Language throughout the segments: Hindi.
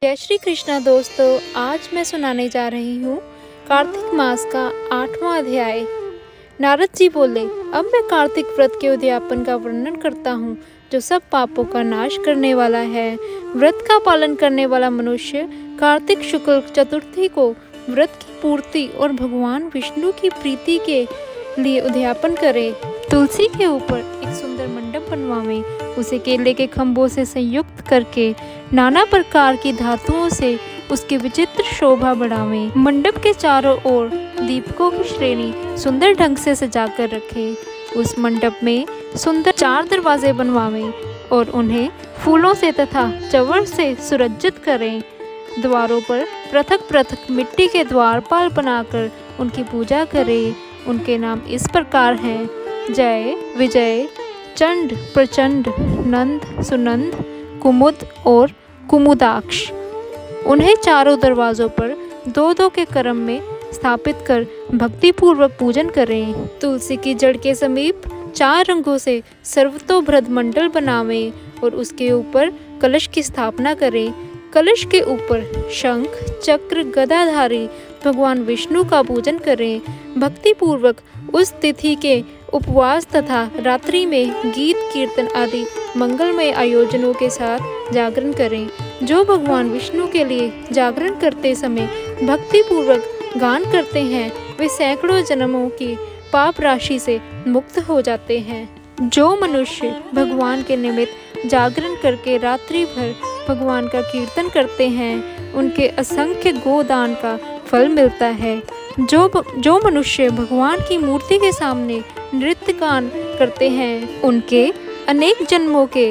जय श्री कृष्णा दोस्तों, आज मैं सुनाने जा रही हूँ कार्तिक मास का 8वां अध्याय। नारद जी बोले, अब मैं कार्तिक व्रत के उद्यापन का वर्णन करता हूँ जो सब पापों का नाश करने वाला है। व्रत का पालन करने वाला मनुष्य कार्तिक शुक्ल चतुर्थी को व्रत की पूर्ति और भगवान विष्णु की प्रीति के लिए उद्यापन करे। तुलसी के ऊपर एक सुंदर मंडप बनवावे, उसे केले के खम्भों से संयुक्त करके नाना प्रकार की धातुओं से उसकी विचित्र शोभा बढ़ावे। मंडप के चारों ओर दीपकों की श्रेणी सुंदर ढंग से सजाकर रखे। उस मंडप में सुंदर 4 दरवाजे बनवावे और उन्हें फूलों से तथा चवर से सुसज्जित करें। द्वारों पर पृथक पृथक मिट्टी के द्वारपाल बनाकर उनकी पूजा करें। उनके नाम इस प्रकार हैं: जय, विजय, चंड, प्रचंड, नंद, सुनंद, कुमुद और कुमुदाक्ष। उन्हें चारों दरवाजों पर 2-2 के क्रम में स्थापित कर भक्तिपूर्वक पूजन करें। तुलसी की जड़ के समीप 4 रंगों से सर्वतोभृत मंडल बनावें और उसके ऊपर कलश की स्थापना करें। कलश के ऊपर शंख, चक्र, गदाधारी भगवान विष्णु का पूजन करें। भक्तिपूर्वक उस तिथि के उपवास तथा रात्रि में गीत कीर्तन आदि मंगलमय आयोजनों के साथ जागरण करें। जो भगवान विष्णु के लिए जागरण करते समय भक्तिपूर्वक गान करते हैं, वे सैकड़ों जन्मों की पाप राशि से मुक्त हो जाते हैं। जो मनुष्य भगवान के निमित्त जागरण करके रात्रि भर भगवान का कीर्तन करते हैं, उनके असंख्य गोदान का फल मिलता है। जो मनुष्य भगवान की मूर्ति के सामने नृत्य गान करते हैं, उनके अनेक जन्मों के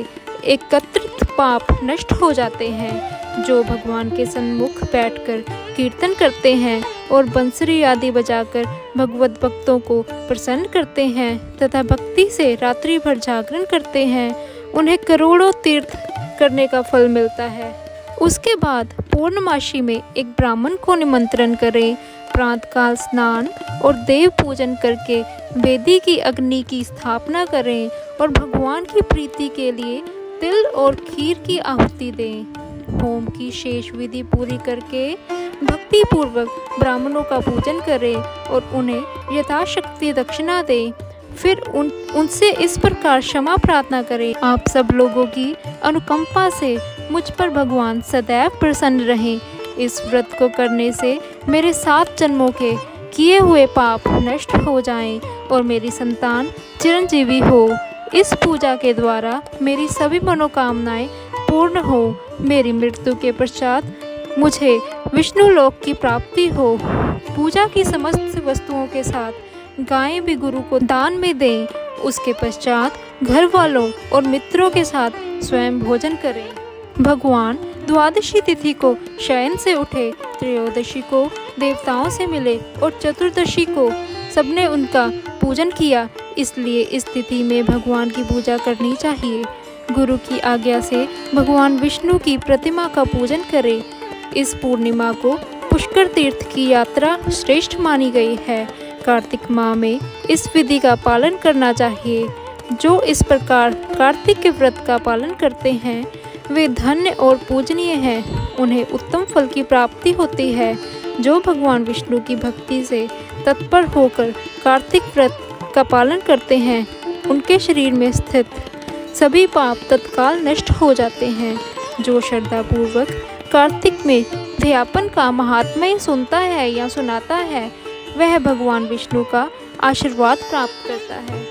एकत्रित पाप नष्ट हो जाते हैं। जो भगवान के सन्मुख बैठकर कीर्तन करते हैं और बंसरी आदि बजाकर भगवत भक्तों को प्रसन्न करते हैं तथा भक्ति से रात्रि भर जागरण करते हैं, उन्हें करोड़ों तीर्थ करने का फल मिलता है। उसके बाद पूर्णमासी में एक ब्राह्मण को निमंत्रण करें। प्रातःकाल स्नान और देव पूजन करके वेदी की अग्नि की स्थापना करें और भगवान की प्रीति के लिए तिल और खीर की आहुति दें। होम की शेष विधि पूरी करके भक्ति पूर्वक ब्राह्मणों का पूजन करें और उन्हें यथाशक्ति दक्षिणा दें। फिर उनसे इस प्रकार क्षमा प्रार्थना करें, आप सब लोगों की अनुकंपा से मुझ पर भगवान सदैव प्रसन्न रहें। इस व्रत को करने से मेरे 7 जन्मों के किए हुए पाप नष्ट हो जाएं और मेरी संतान चिरंजीवी हो। इस पूजा के द्वारा मेरी सभी मनोकामनाएं पूर्ण हो। मेरी मृत्यु के पश्चात मुझे विष्णु लोक की प्राप्ति हो। पूजा की समस्त वस्तुओं के साथ गायें भी गुरु को दान में दें। उसके पश्चात घर वालों और मित्रों के साथ स्वयं भोजन करें। भगवान द्वादशी तिथि को शयन से उठे, त्रयोदशी को देवताओं से मिले और चतुर्दशी को सबने उनका पूजन किया। इसलिए इस तिथि में भगवान की पूजा करनी चाहिए। गुरु की आज्ञा से भगवान विष्णु की प्रतिमा का पूजन करें। इस पूर्णिमा को पुष्कर तीर्थ की यात्रा श्रेष्ठ मानी गई है। कार्तिक माह में इस विधि का पालन करना चाहिए। जो इस प्रकार कार्तिक के व्रत का पालन करते हैं, वे धन्य और पूजनीय हैं। उन्हें उत्तम फल की प्राप्ति होती है। जो भगवान विष्णु की भक्ति से तत्पर होकर कार्तिक व्रत का पालन करते हैं, उनके शरीर में स्थित सभी पाप तत्काल नष्ट हो जाते हैं। जो श्रद्धापूर्वक कार्तिक में उद्यापन का महात्म्य सुनता है या सुनाता है, वह भगवान विष्णु का आशीर्वाद प्राप्त करता है।